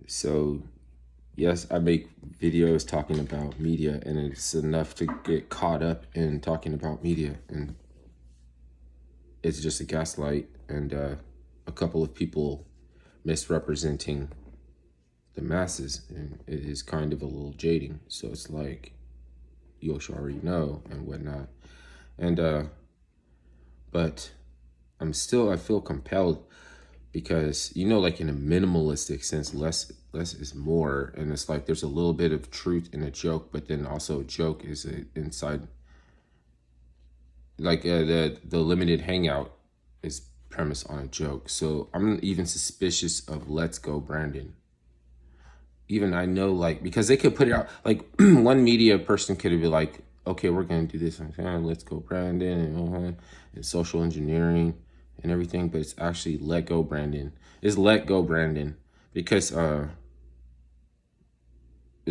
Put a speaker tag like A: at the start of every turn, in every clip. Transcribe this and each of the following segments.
A: So, yes, I make videos talking about media, and it's enough to get caught up in talking about media. And it's just a gaslight and a couple of people misrepresenting the masses. And it is kind of a little jading. So, it's like, you should already know and whatnot. And, but I feel compelled because like in a minimalistic sense, less is more, and it's like there's a little bit of truth in a joke, but then also a joke is inside. Like the limited hangout is premised on a joke, so I'm even suspicious of Let's Go Brandon. Even I know, like, because they could put it out like one media person could be like, okay, we're gonna do this, and Let's Go Brandon, and social engineering and everything, but it's actually Let Go Brandon. It's Let Go Brandon because they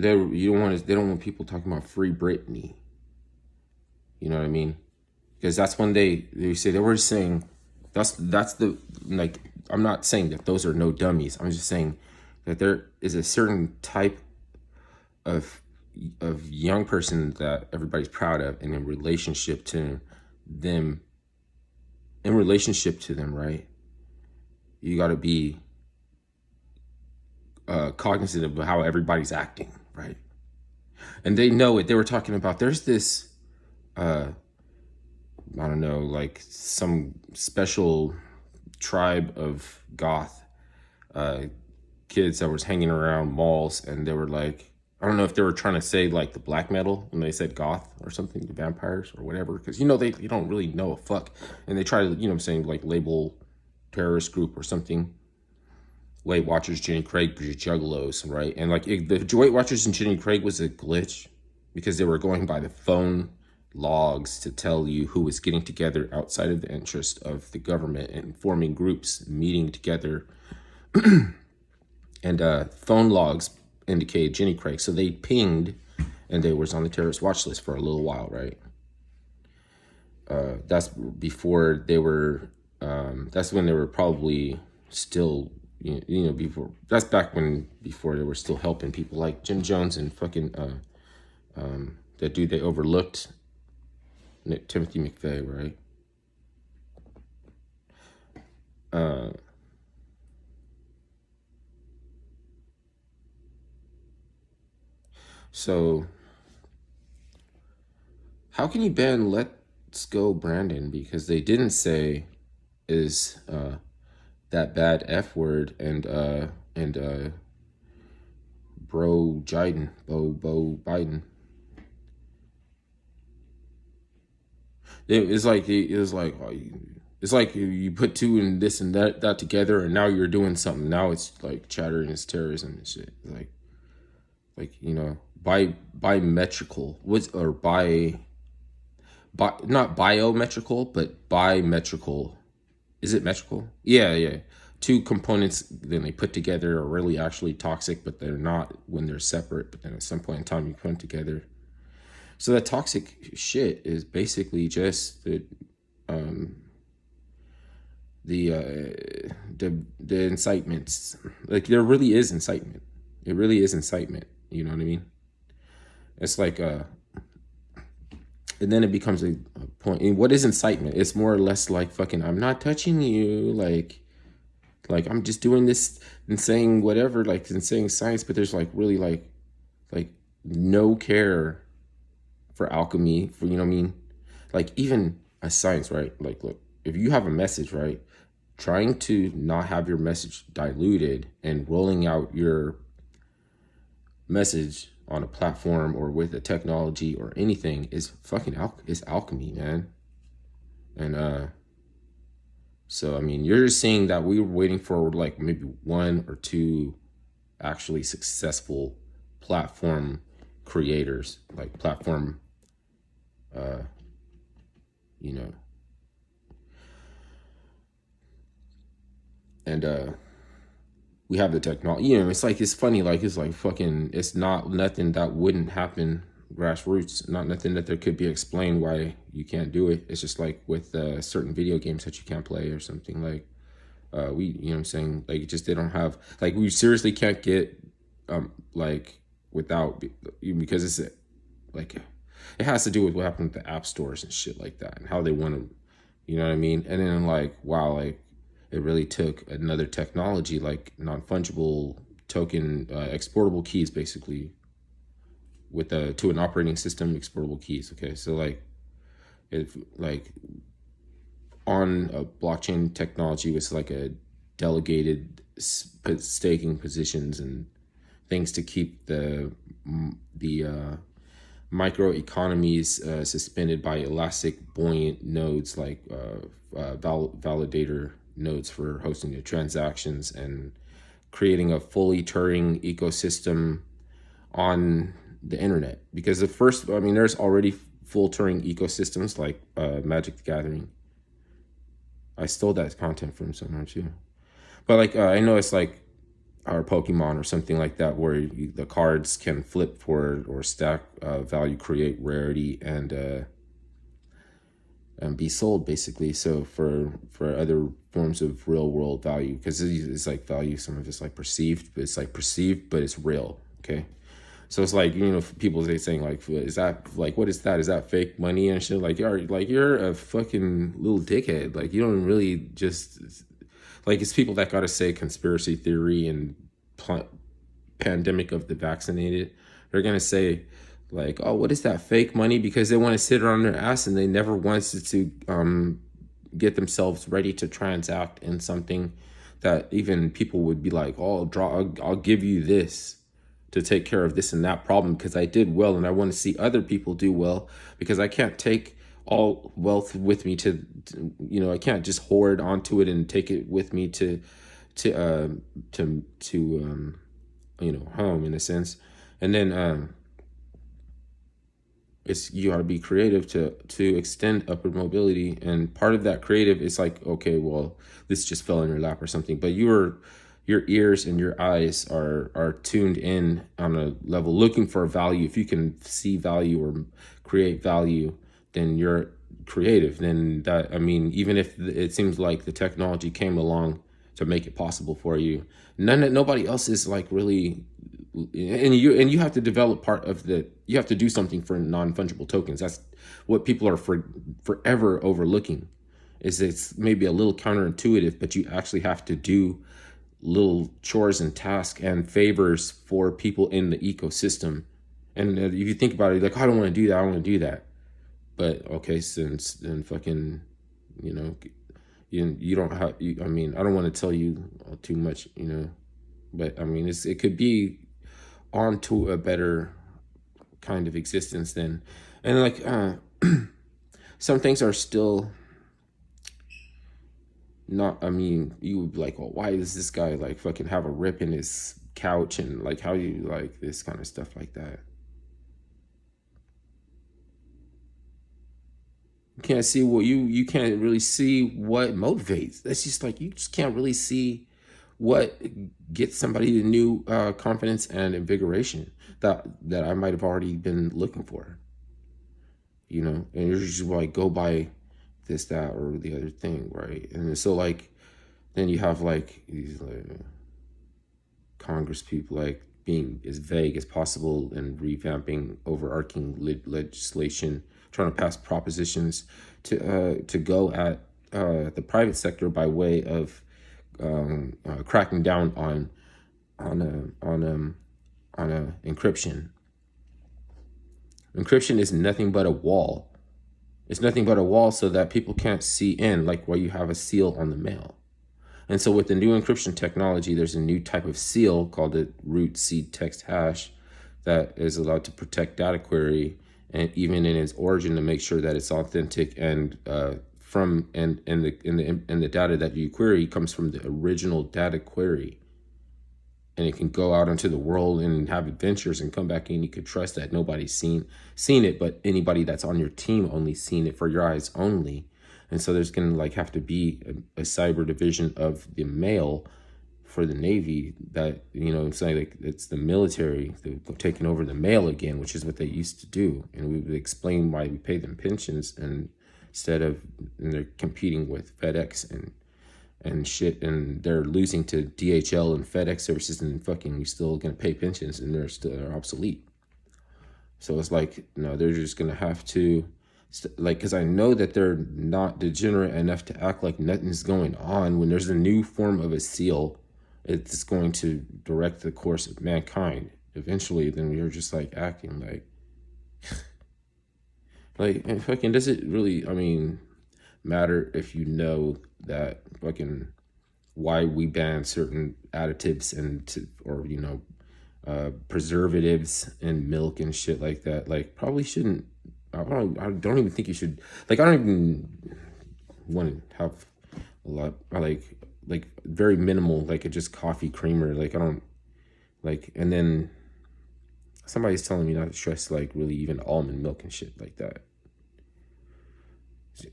A: don't want people talking about Free Britney. You know what I mean? Because that's when they say they were saying that's the like, I'm not saying that those are no dummies. I'm just saying that there is a certain type of young person that everybody's proud of, and in relationship to them, right? You got to be cognizant of how everybody's acting, right? And they know it. They were talking about there's this I don't know, like some special tribe of goth uh, kids that was hanging around malls, and they were like, I don't know if they were trying to say like the black metal when they said goth or something, the vampires or whatever, because they don't really know a fuck, and they try to I'm saying, like, label terrorist group or something. Weight Watchers, Jenny Craig, Juggalos, right? And like the Weight Watchers and Jenny Craig was a glitch because they were going by the phone logs to tell you who was getting together outside of the interest of the government and forming groups, meeting together. And phone logs indicated Jenny Craig. So they pinged, and they was on the terrorist watch list for a little while, right? That's before they were, that's when they were probably still, before, that's back when, before they were still helping people like Jim Jones and fucking, that dude they overlooked, Timothy McVeigh, right? So how can you ban Let's Go Brandon? Because they didn't say is that bad F word, and bro Biden, Bo Biden. It's like you put two and this and that together, and now you're doing something. Now it's like chattering, it's terrorism and shit. Like bimetrical was or by not biometrical, but bimetrical. Is it metrical? Yeah, yeah. Two components then they put together are really actually toxic, but they're not when they're separate. But then at some point in time, you put them together. So that toxic shit is basically just the incitements. Like, there really is incitement. It really is incitement. You know what I mean? It's like and then it becomes a point. And what is incitement? It's more or less like fucking, I'm not touching you, like I'm just doing this and saying whatever, like, and saying science, but there's like really like no care for alchemy, for, you know what I mean? Like, even a science, right? Like, look, if you have a message, right? Trying to not have your message diluted and rolling out your message on a platform or with a technology or anything is fucking is alchemy, man. And so I mean, you're just seeing that we were waiting for like maybe one or two actually successful platform creators, like platform, you know, and we have the technology. It's like, it's funny, like, it's like fucking, it's not nothing that wouldn't happen grassroots, not nothing that there could be explained why you can't do it. It's just like with certain video games that you can't play or something, like We, you know what I'm saying? Like, just they don't have, like, we seriously can't get, like, without, because it's like, it has to do with what happened with the app stores and shit like that and how they want to, you know what I mean? And then, like, wow, like, it really took another technology, like non-fungible token, exportable keys, basically, with to an operating system, exportable keys. Okay, so like, if like on a blockchain technology with like a delegated staking positions and things to keep the microeconomies suspended by elastic buoyant nodes, like validator nodes for hosting the transactions, and creating a fully Turing ecosystem on the internet. Because the first, I mean, there's already full Turing ecosystems like Magic the Gathering. I stole that content from someone too. But like, I know it's like our Pokemon or something like that, where the cards can flip for or stack value, create rarity, and be sold basically. So for other forms of real world value, because it's like value, some of it's like perceived, but it's like perceived, but it's real. Okay. So it's like, you know, people they saying like, is that like, what is that? Is that fake money and shit? You're a fucking little dickhead. Like, you don't really just, like, it's people that gotta say conspiracy theory and pandemic of the vaccinated. They're gonna say like, oh, what is that fake money? Because they want to sit on their ass and they never wanted to get themselves ready to transact in something that even people would be like, oh, I'll give you this to take care of this and that problem because I did well and I want to see other people do well, because I can't take all wealth with me to, you know, I can't just hoard onto it and take it with me to you know, home, in a sense. And then it's, you got to be creative to extend upward mobility, and part of that creative is like, okay, well, this just fell in your lap or something, but your ears and your eyes are tuned in on a level looking for value. If you can see value or create value, then you're creative. Then that, I mean, even if it seems like the technology came along to make it possible for you, nobody else is like really, and you have to develop part of the, you have to do something for non-fungible tokens. That's what people are forever overlooking, is it's maybe a little counterintuitive, but you actually have to do little chores and tasks and favors for people in the ecosystem. And if you think about it, like, I don't want to do that, I want to do that. But okay, since then fucking, you know, you don't have, I mean, I don't want to tell you too much, you know, but I mean, it could be onto a better kind of existence then. And like, some things are still not, I mean, you would be like, well, why does this guy like fucking have a rip in his couch, and like, how you like this kind of stuff like that? You can't see what you can't really see what motivates. That's just like, you just can't really see what gets somebody the new confidence and invigoration that I might have already been looking for, you know. And you're just like, go buy this, that, or the other thing, right? And so like, then you have like these like Congress people like being as vague as possible and revamping overarching legislation, trying to pass propositions to go at the private sector by way of cracking down on encryption. Encryption is nothing but a wall. It's nothing but a wall so that people can't see in, like where you have a seal on the mail. And so with the new encryption technology, there's a new type of seal called the root seed text hash that is allowed to protect data query, and even in its origin, to make sure that it's authentic, and from and the data that you query comes from the original data query, and it can go out into the world and have adventures and come back in. You could trust that nobody's seen it, but anybody that's on your team only seen it for your eyes only. And so there's gonna like have to be a cyber division of the mail for the Navy that, you know, it's like it's the military taking over the mail again, which is what they used to do. And we would explain why we pay them pensions, and instead of, and they're competing with FedEx and shit, and they're losing to DHL and FedEx services, and fucking we still gonna pay pensions, and they're obsolete. So it's like, no, they're just gonna have to, like, because I know that they're not degenerate enough to act like nothing's going on. When there's a new form of a seal, it's going to direct the course of mankind. Eventually, then you're just like acting like, and fucking, does it really, I mean, matter if you know that fucking why we ban certain additives or preservatives in milk and shit like that? Like, probably shouldn't. I don't even think you should. Like, I don't even want to have a lot. Like very minimal, like a just coffee creamer. Like, I don't like. And then somebody's telling me not to stress like really even almond milk and shit like that.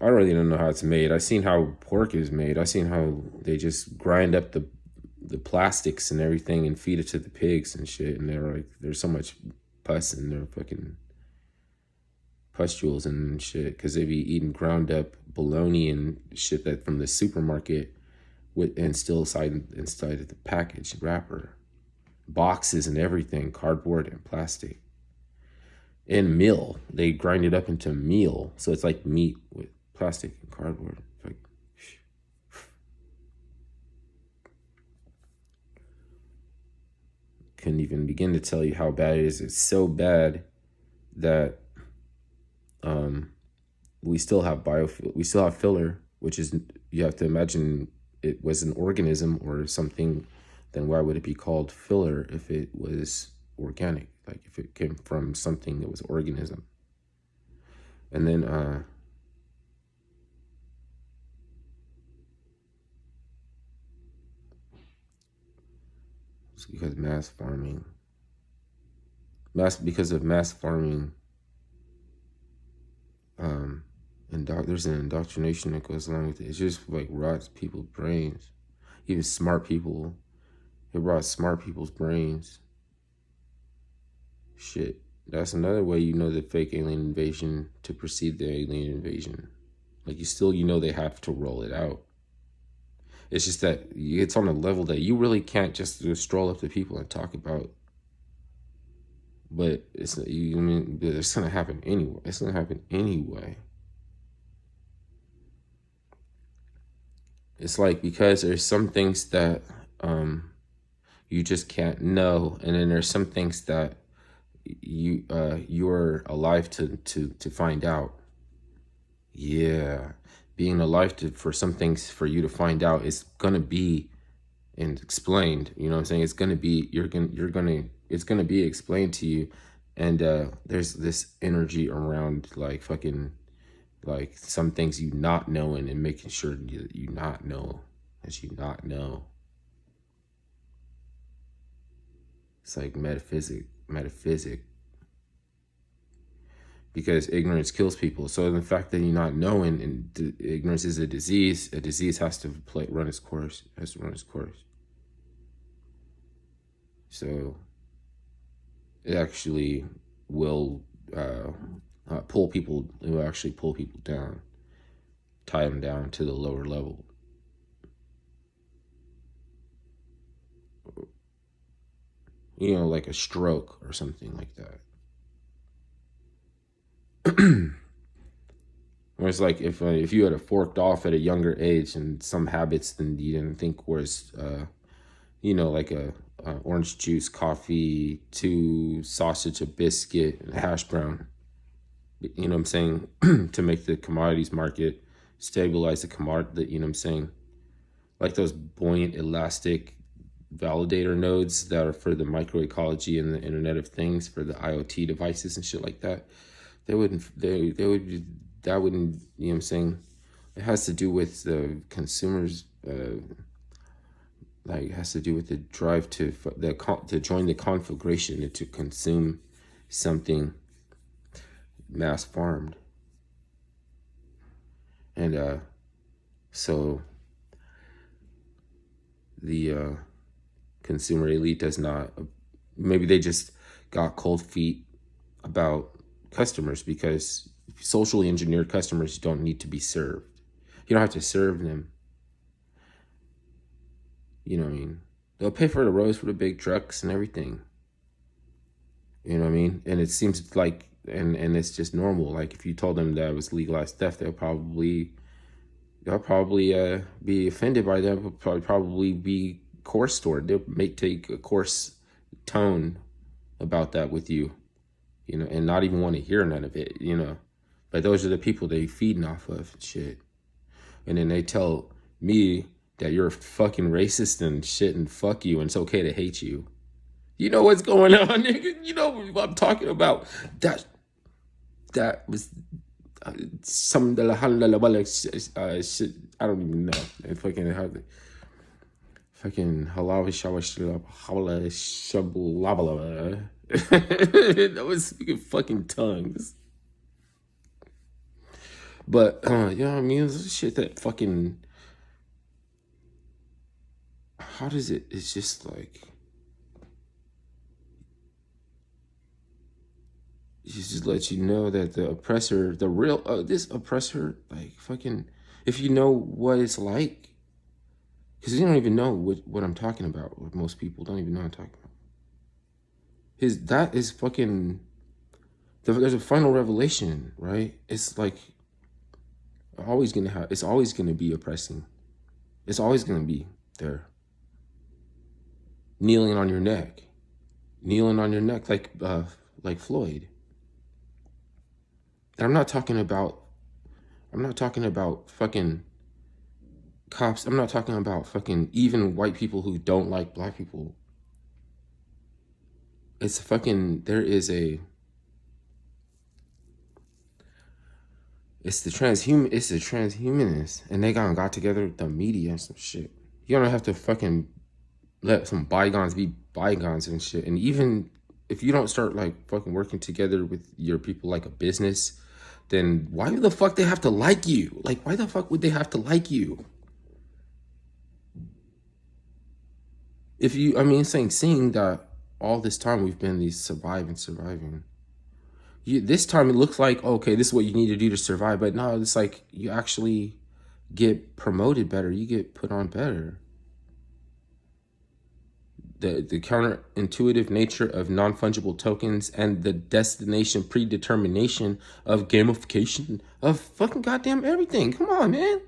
A: I really don't know how it's made. I've seen how pork is made. I've seen how they just grind up the plastics and everything and feed it to the pigs and shit. And they're like, there's so much pus in their fucking pustules and shit because they be eating ground up bologna and shit that from the supermarket and still inside of the package wrapper, boxes and everything, cardboard and plastic. And meal, they grind it up into meal, so it's like meat with plastic and cardboard. Like, couldn't even begin to tell you how bad it is. It's so bad that we still have filler, which is, you have to imagine it was an organism or something. Then why would it be called filler if it was organic? Like, if it came from something that was organism. And then it's because mass farming, and there's an indoctrination that goes along with it. It just like rots people's brains. Even smart people, it rots smart people's brains. Shit, that's another way you know the fake alien invasion to precede the alien invasion. Like, they have to roll it out. It's just that it's on a level that you really can't just stroll up to people and talk about. But it's gonna happen anyway. It's gonna happen anyway. It's like, because there's some things that you just can't know, and then there's some things that you're alive to find out. Yeah, being alive for some things for you to find out is gonna be and explained. You know what I'm saying? It's gonna be it's gonna be explained to you, and there's this energy around like fucking like some things you not knowing and making sure you not know as you not know. It's like metaphysic, because ignorance kills people. So the fact that you're not knowing, and ignorance is a disease has to run its course. So it actually will pull people. It will actually pull people down, tie them down to the lower level. Like a stroke or something like that. Where it's like if you had forked off at a younger age and some habits that you didn't think was, like a orange juice, coffee, to sausage, a biscuit, and a hash brown. You know what I'm saying? To make the commodities market stabilize the commodity. You know what I'm saying? Like those buoyant, elastic validator nodes that are for the microecology and the Internet of Things, for the IoT devices and shit like that. That wouldn't, you know what I'm saying? It has to do with the consumers, like it has to do with the drive to join the conflagration and to consume something mass farmed. And so the consumer elite does not, maybe they just got cold feet about customers, because socially engineered customers don't need to be served. You don't have to serve them. You know what I mean? They'll pay for the roads for the big trucks and everything. You know what I mean? And it seems like, and it's just normal. Like if you told them that it was legalized theft, they'll probably be offended by that. Probably be coarse toward. They'll take a coarse tone about that with you, you know, and not even want to hear none of it, you know. But those are the people they feeding off of and shit. And then they tell me that you're fucking racist and shit and fuck you and it's okay to hate you. You know what's going on, nigga? You know what I'm talking about. That was some shit. I don't even know. Fucking halawa shabu. That was speaking fucking tongues. But you know what I mean? It's shit that fucking. How does it? It's just like. Just let you know that the oppressor, the real, this oppressor, like fucking, if you know what it's like, because you don't even know what I'm talking about. What most people don't even know what I'm talking about. That is fucking, there's a final revelation, right? It's like, it's always gonna be oppressing. It's always gonna be there. Kneeling on your neck, like Floyd. And I'm not talking about fucking cops. I'm not talking about fucking even white people who don't like black people. It's fucking, it's the transhumanists, and they got together with the media and some shit. You don't have to fucking let some bygones be bygones and shit. And even if you don't start like fucking working together with your people like a business, then why the fuck they have to like you? Like, why the fuck would they have to like you? Seeing that all this time we've been surviving. This time it looks like, okay, this is what you need to do to survive. But no, it's like you actually get promoted better. You get put on better. The counterintuitive nature of non-fungible tokens and the destination predetermination of gamification of fucking goddamn everything. Come on, man.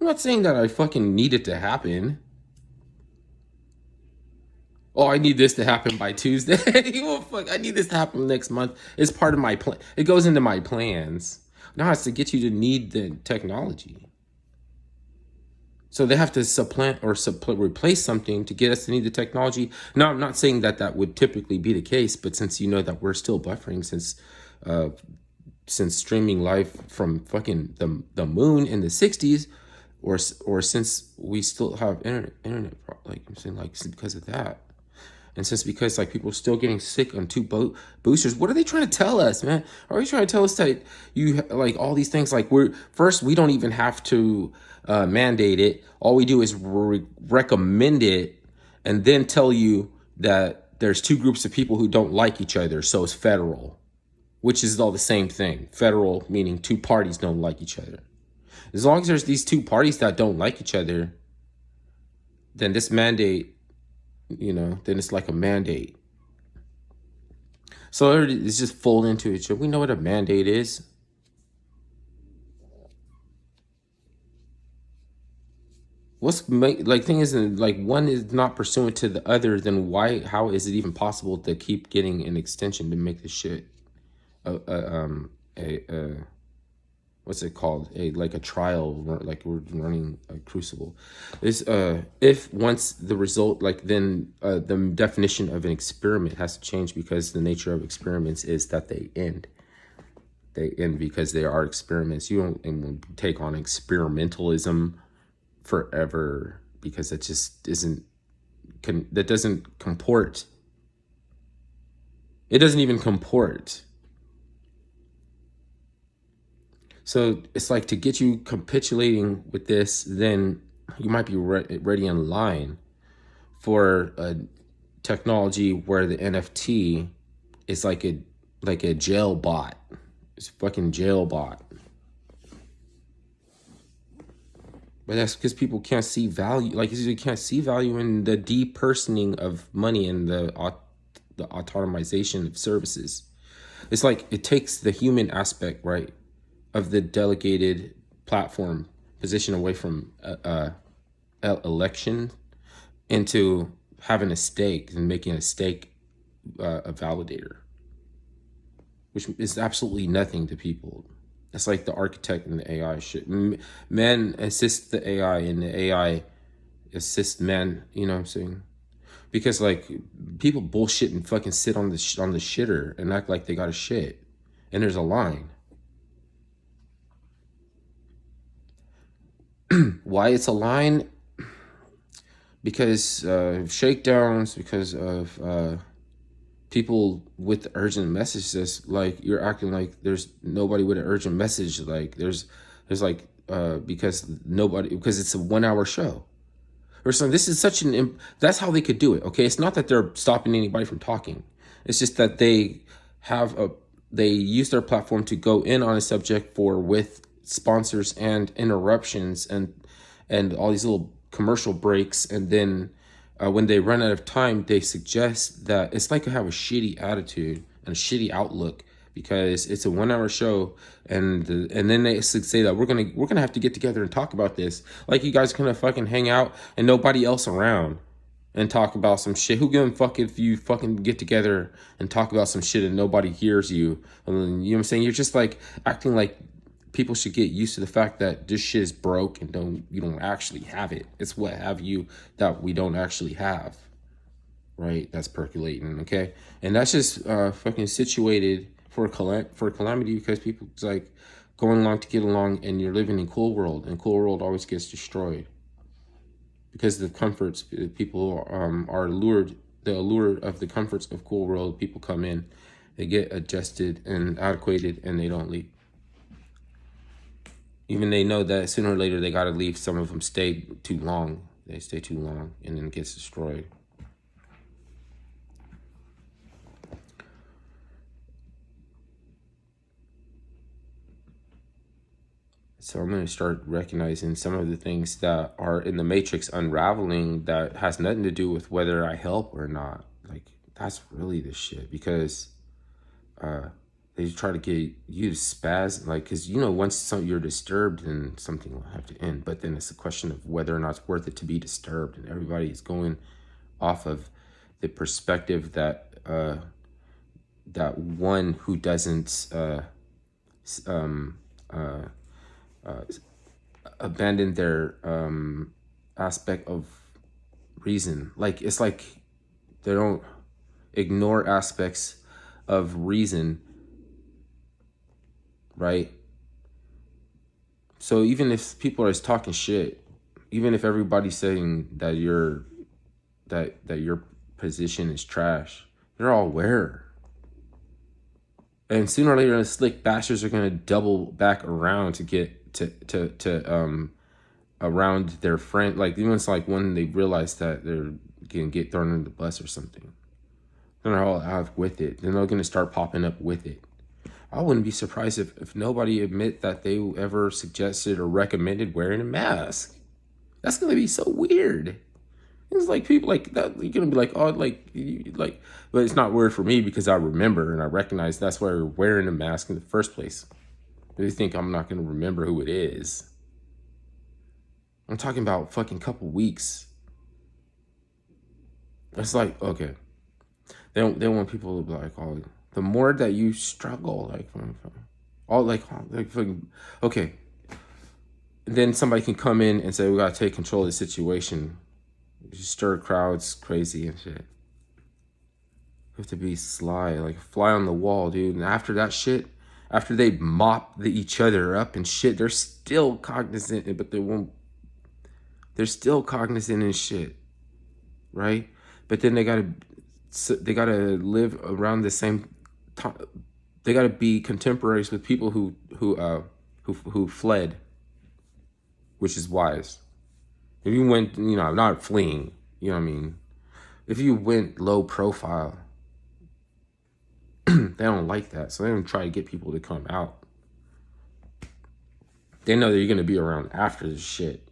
A: I'm not saying that I fucking need it to happen. Oh, I need this to happen by Tuesday. Well, fuck, I need this to happen next month. It's part of my plan. It goes into my plans. Now it's to get you to need the technology. So they have to supplant or replace something to get us to need the technology. Now, I'm not saying that would typically be the case, but since you know that we're still buffering since streaming live from fucking the moon in the 60s, or since we still have internet, like I'm saying, like because of that. And because like people are still getting sick on 2 boosters, what are they trying to tell us, man? Are they trying to tell us that you like all these things? Like we don't even have to mandate it. All we do is recommend it, and then tell you that there's 2 groups of people who don't like each other, so it's federal, which is all the same thing. Federal meaning 2 parties don't like each other. As long as there's these 2 parties that don't like each other, then this mandate. Then it's like a mandate. So it's just fold into each other. We know what a mandate is. Thing is, like one is not pursuant to the other, then how is it even possible to keep getting an extension to make this shit what's it called? A trial, like we're running a crucible. Is if once the result, then the definition of an experiment has to change, because the nature of experiments is that they end. They end because they are experiments. You don't take on experimentalism forever, because that just that doesn't comport. It doesn't even comport. So it's like, to get you capitulating with this, then you might be ready in line for a technology where the NFT is like a jail bot. It's a fucking jail bot. But that's because people can't see value. Like you can't see value in the depersoning of money and the autonomization of services. It's like it takes the human aspect, right, of the delegated platform position away from election into having a stake and making a stake a validator, which is absolutely nothing to people. It's like the architect and the AI shit. Men assist the AI and the AI assist men. You know what I'm saying? Because like people bullshit and fucking sit on the shitter and act like they got a shit, and there's a line. Why it's a line? Because shakedowns, because of people with urgent messages. Like you're acting like there's nobody with an urgent message. Like there's like because it's a 1 hour show or something. This is such that's how they could do it. Okay, it's not that they're stopping anybody from talking. It's just that they use their platform to go in on a subject with sponsors and interruptions and all these little commercial breaks, and then when they run out of time, they suggest that it's like to have a shitty attitude and a shitty outlook because it's a 1 hour show, and then they say that we're gonna have to get together and talk about this. Like you guys gonna fucking hang out and nobody else around and talk about some shit. Who gives a fuck if you fucking get together and talk about some shit and nobody hears you? And you know what I'm saying? You're just like acting like people should get used to the fact that this shit is broke and you don't actually have it. It's what have you that we don't actually have, right? That's percolating, okay? And that's just fucking situated for calamity because people it's like going along to get along, and you're living in cool world, and cool world always gets destroyed because the comforts people are lured. The allure of the comforts of cool world, people come in, they get adjusted and adequated, and they don't leave. Even they know that sooner or later they got to leave. Some of them stay too long. They stay too long and then it gets destroyed. So I'm going to start recognizing some of the things that are in the matrix unraveling that has nothing to do with whether I help or not. Like, that's really the shit. Because they try to get you to spaz, like, because once you're disturbed, then something will have to end. But then it's a question of whether or not it's worth it to be disturbed, and everybody is going off of the perspective that that one who doesn't abandon their aspect of reason. Like it's like they don't ignore aspects of reason, right? So even if people are just talking shit, even if everybody's saying that your position is trash, they're all aware. And sooner or later, the slick bastards are gonna double back around to get to around their friend. Like even it's like when they realize that they're gonna get thrown in the bus or something, then they're all out with it. Then they're gonna start popping up with it. I wouldn't be surprised if nobody admit that they ever suggested or recommended wearing a mask. That's gonna be so weird. It's like people like that. You're gonna be like, oh, like, but it's not weird for me because I remember and I recognize that's why you're wearing a mask in the first place. They think I'm not gonna remember who it is. I'm talking about fucking couple weeks. It's like, okay, they want people to be like, oh, the more that you struggle, like, all like fucking, okay. Then somebody can come in and say we gotta take control of the situation. You stir crowds crazy and shit. You have to be sly, like fly on the wall, dude. And after that shit, after they mop each other up and shit, they're still cognizant, but they're still cognizant and shit, right? But then they gotta live around the same time. They gotta be contemporaries with people who fled, which is wise. If you went, not fleeing, you know what I mean? If you went low profile, they don't like that. So they don't try to get people to come out. They know that you're going to be around after this shit.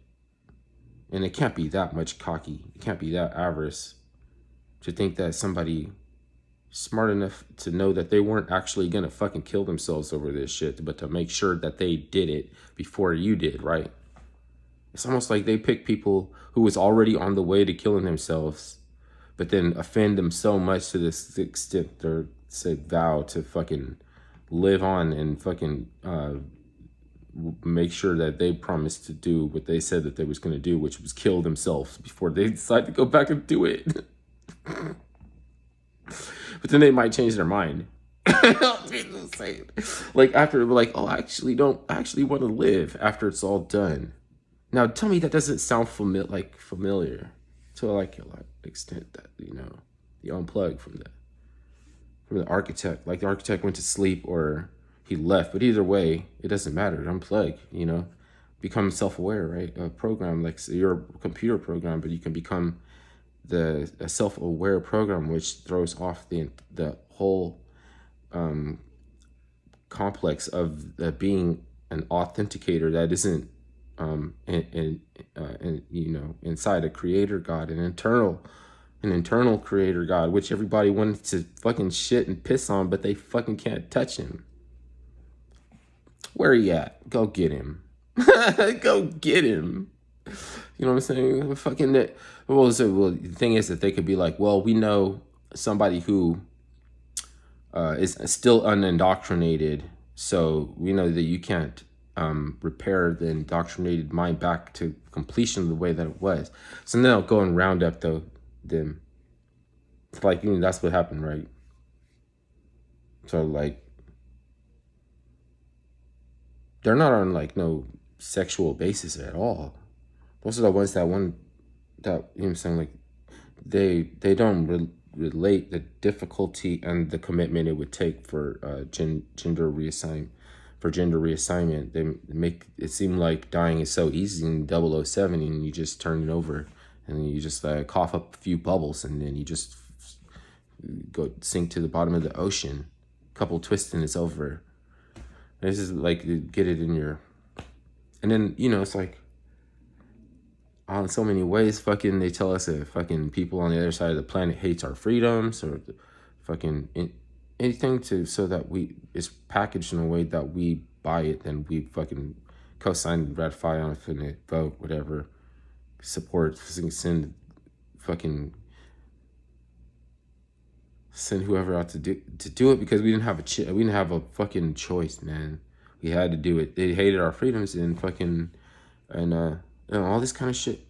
A: And it can't be that much cocky. It can't be that avarice to think that somebody smart enough to know that they weren't actually gonna fucking kill themselves over this shit, but to make sure that they did it before you did, right? It's almost like they pick people who was already on the way to killing themselves, but then offend them so much to this extent they're said vow to fucking live on and fucking make sure that they promised to do what they said that they was going to do, which was kill themselves before they decide to go back and do it. But then they might change their mind. Like after, like, oh, I actually don't actually want to live after it's all done. Now tell me that doesn't sound familiar to like a extent that, you know, you unplug from the architect. Like the architect went to sleep or he left, but either way, it doesn't matter. Unplug, you know, become self-aware, right? A program like your computer program, but you can become a self-aware program, which throws off the whole complex of being an authenticator that isn't and you know, inside a creator God, an internal creator God, which everybody wants to fucking shit and piss on, but they fucking can't touch him. Where he at? Go get him. Go get him. You know what I'm saying? Fucking that. Well, the thing is that they could be like, well, we know somebody who is still unindoctrinated, so we know that you can't repair the indoctrinated mind back to completion the way that it was. So now go and round up them. It's like, you know, that's what happened, right? So like, they're not on like no sexual basis at all. Those are the ones that you know what I'm saying, like they don't relate the difficulty and the commitment it would take for gender reassignment. They make it seem like dying is so easy in 007, and you just turn it over and you just cough up a few bubbles and then you just go sink to the bottom of the ocean. Couple twists and it's over. This is like, get it in your, and then, you know, it's like, on so many ways, fucking, they tell us that fucking people on the other side of the planet hates our freedoms or fucking anything so that it's packaged in a way that we buy it, then we fucking co-sign, ratify on it, vote, whatever, support, send whoever out to do it, because we didn't have a fucking choice, man. We had to do it. They hated our freedoms and fucking you know, all this kind of shit.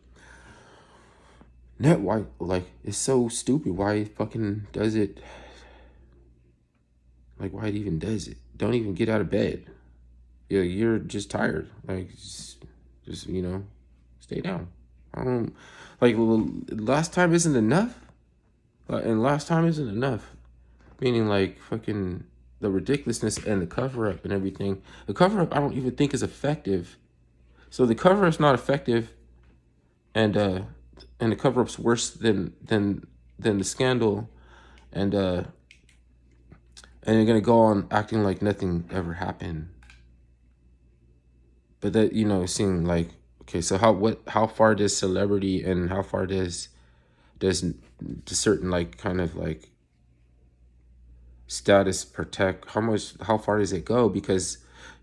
A: Why, like, it's so stupid. Why it fucking does it? Like, why it even does it? Don't even get out of bed. Yeah, you're just tired. Like, just you know, stay down. I don't like. Well, last time isn't enough, and last time isn't enough. Meaning, like, fucking the ridiculousness and the cover up and everything. The cover up, I don't even think is effective. So the cover up's not effective, and the cover up's worse than the scandal, and you're gonna go on acting like nothing ever happened. But that, you know, seeing like, okay, so how far does celebrity and how far does certain like kind of like status protect, how far does it go? Because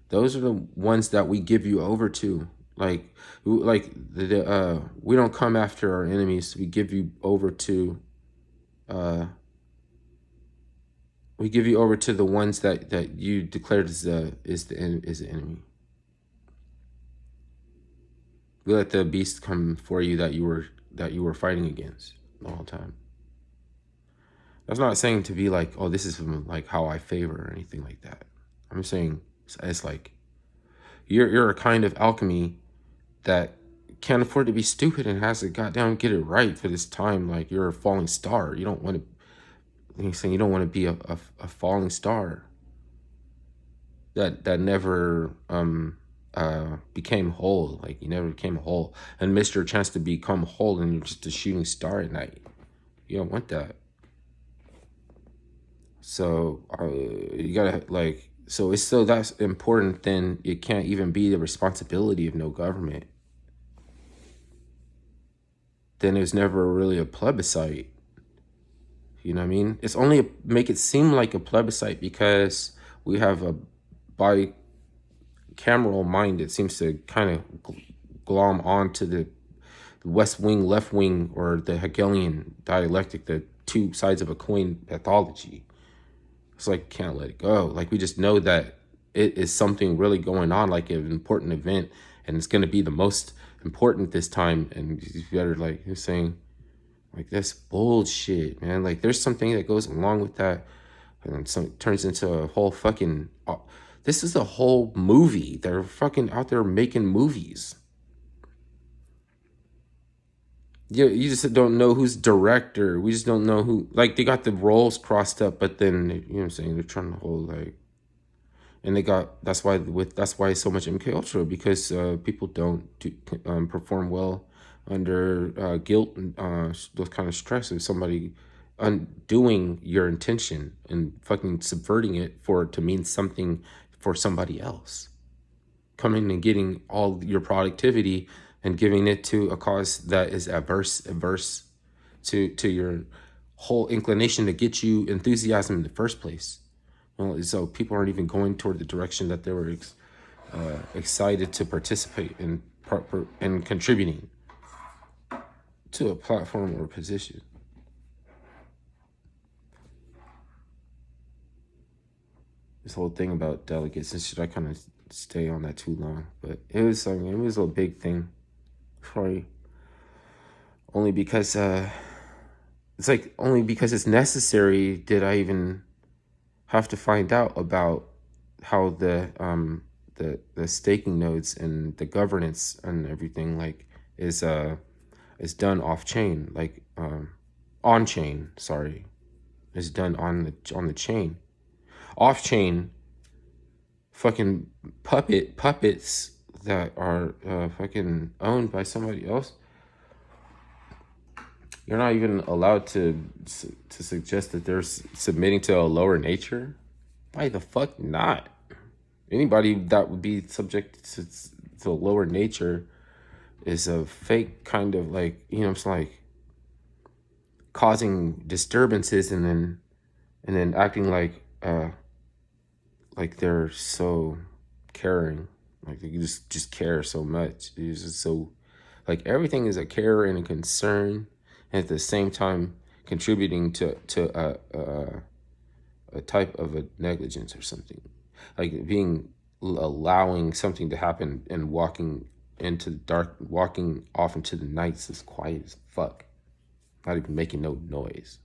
A: those are the ones that we give you over to. Like we don't come after our enemies. We give you over to the ones that you declared is the enemy. We let the beast come for you that you were fighting against the whole time. That's not saying to be like, oh, this is like how I favor or anything like that. I'm saying it's like you're a kind of alchemy that can't afford to be stupid and has to goddamn get it right for this time. Like, you're a falling star. You don't want to. He's saying you don't want to be a falling star that never became whole. Like, you never became whole and missed your chance to become whole, and you're just a shooting star at night. You don't want that. So you gotta like. So it's so that's important. Then it can't even be the responsibility of no government. then it was never really a plebiscite. You know what I mean? It's only make it seem like a plebiscite because we have a bicameral mind that seems to kind of glom onto the West wing, left wing, or the Hegelian dialectic, the two sides of a coin pathology. It's like, can't let it go. Like, we just know that it is something really going on, like an important event, and it's going to be the most important this time. And you better, like, you're saying, like, that's bullshit, man. Like, there's something that goes along with that, and then some turns into a whole fucking. This is a whole movie. They're fucking out there making movies. You just don't know who's director. We just don't know who. Like, they got the roles crossed up, but then you know what I'm saying, they're trying to hold like, and they got that's why so much MK Ultra, because people don't perform well under guilt and those kind of stress of somebody undoing your intention and fucking subverting it for it to mean something for somebody else, coming and getting all your productivity and giving it to a cause that is adverse to your whole inclination to get you enthusiasm in the first place. Well, so people aren't even going toward the direction that they were excited to participate in and contributing to a platform or position. This whole thing about delegates and shit, I kind of stay on that too long, but it was a big thing. Probably only because it's necessary did I even have to find out about how the staking nodes and the governance and everything like is done off chain, like on chain. Sorry, is done on the chain. Off chain, fucking puppets that are fucking owned by somebody else. You're not even allowed to suggest that they're submitting to a lower nature. Why the fuck not? Anybody that would be subject to a lower nature is a fake kind of like, you know, it's like causing disturbances and then acting like they're so caring, like they just care so much. It's just so like everything is a care and a concern, and at the same time contributing to a type of a negligence or something, like being allowing something to happen and walking into the dark, walking off into the nights as quiet as fuck, not even making no noise.